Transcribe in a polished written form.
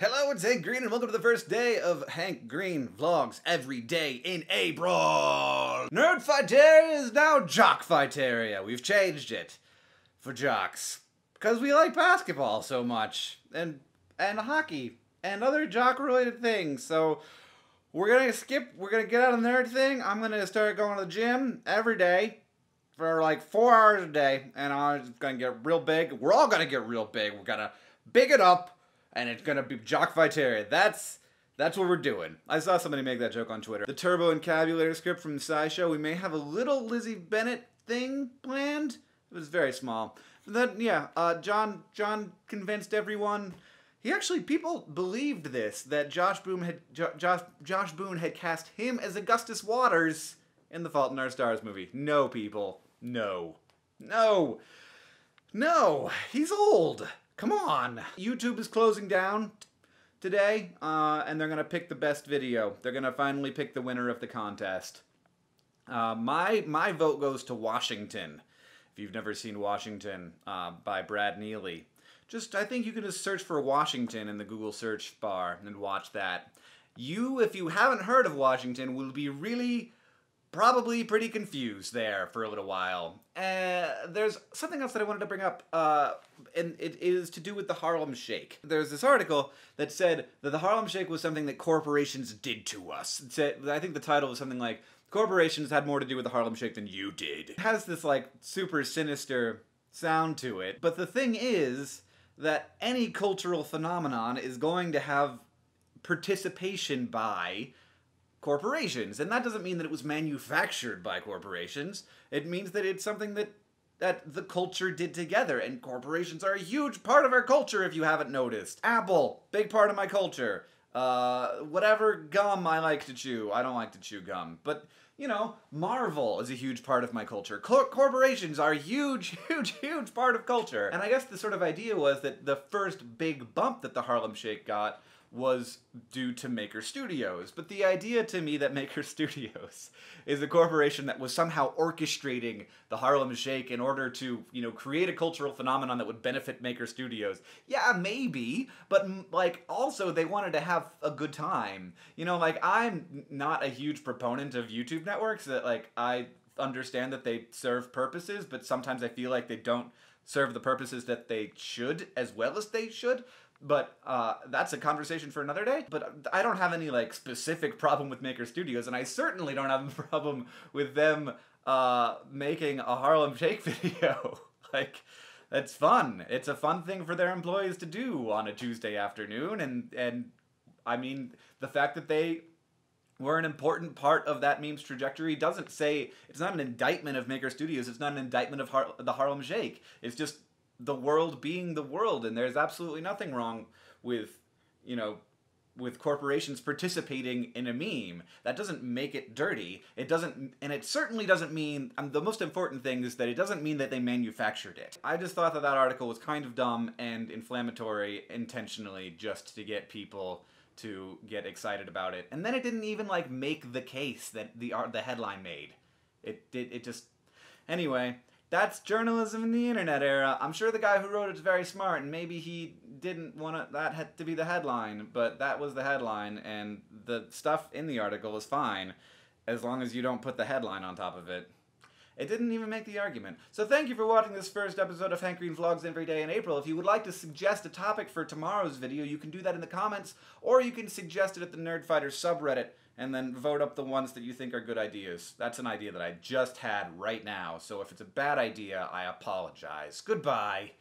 Hello, it's Hank Green, and welcome to the first day of Hank Green Vlogs every day in April. Nerd Fighteria is now Jock Fighteria. We've changed it for jocks because we like basketball so much, and hockey, and other jock-related things. So we're gonna get out of the nerd thing. I'm gonna start going to the gym every day for like 4 hours a day, and I'm gonna get real big. We're all gonna get real big. We're gonna big it up. And it's gonna be Jock Fighteria. That's what we're doing. I saw somebody make that joke on Twitter. The Turbo Encabulator script from the SciShow. We may have a little Lizzie Bennett thing planned. It was very small. Then yeah, John convinced everyone. People believed this, that Josh Boone had cast him as Augustus Waters in The Fault in Our Stars movie. No, people, no, he's old. Come on! YouTube is closing down today, and they're gonna pick the best video. They're gonna finally pick the winner of the contest. My vote goes to Washington. If you've never seen Washington, by Brad Neely, I think you can just search for Washington in the Google search bar and watch that. If you haven't heard of Washington, will be probably pretty confused there for a little while. There's something else that I wanted to bring up, and it is to do with the Harlem Shake. There's this article that said that the Harlem Shake was something that corporations did to us. I think the title was something like, corporations had more to do with the Harlem Shake than you did. It has this like super sinister sound to it, but the thing is that any cultural phenomenon is going to have participation by corporations, and that doesn't mean that it was manufactured by corporations. It means that it's something that the culture did together, and corporations are a huge part of our culture if you haven't noticed. Apple, big part of my culture. Whatever gum I like to chew. I don't like to chew gum, but you know, Marvel is a huge part of my culture. Corporations are a huge part of culture. And I guess the sort of idea was that the first big bump that the Harlem Shake got was due to Maker Studios. But the idea to me that Maker Studios is a corporation that was somehow orchestrating the Harlem Shake in order to, you know, create a cultural phenomenon that would benefit Maker Studios. Yeah, maybe, but like also they wanted to have a good time. You know, like I'm not a huge proponent of YouTube networks. That like I understand that they serve purposes, but sometimes I feel like they don't serve the purposes that they should as well as they should. But that's a conversation for another day. But I don't have any like specific problem with Maker Studios, and I certainly don't have a problem with them making a Harlem Shake video. Like, that's fun. It's a fun thing for their employees to do on a Tuesday afternoon, and I mean, the fact that they were an important part of that meme's trajectory doesn't say, it's not an indictment of Maker Studios, it's not an indictment of the Harlem Shake. It's just the world being the world, and there's absolutely nothing wrong with, you know, with corporations participating in a meme. That doesn't make it dirty. It doesn't, and it certainly doesn't mean, the most important thing is that it doesn't mean that they manufactured it. I just thought that article was kind of dumb and inflammatory intentionally just to get people to get excited about it. And then it didn't even like make the case that the headline made. It just, anyway. That's journalism in the internet era. I'm sure the guy who wrote it's very smart, and maybe he didn't want that to be the headline, but that was the headline, and the stuff in the article is fine, as long as you don't put the headline on top of it. It didn't even make the argument. So thank you for watching this first episode of Hank Green Vlogs every day in April. If you would like to suggest a topic for tomorrow's video, you can do that in the comments, or you can suggest it at the Nerd Fighter subreddit, and then vote up the ones that you think are good ideas. That's an idea that I just had right now, so if it's a bad idea, I apologize. Goodbye.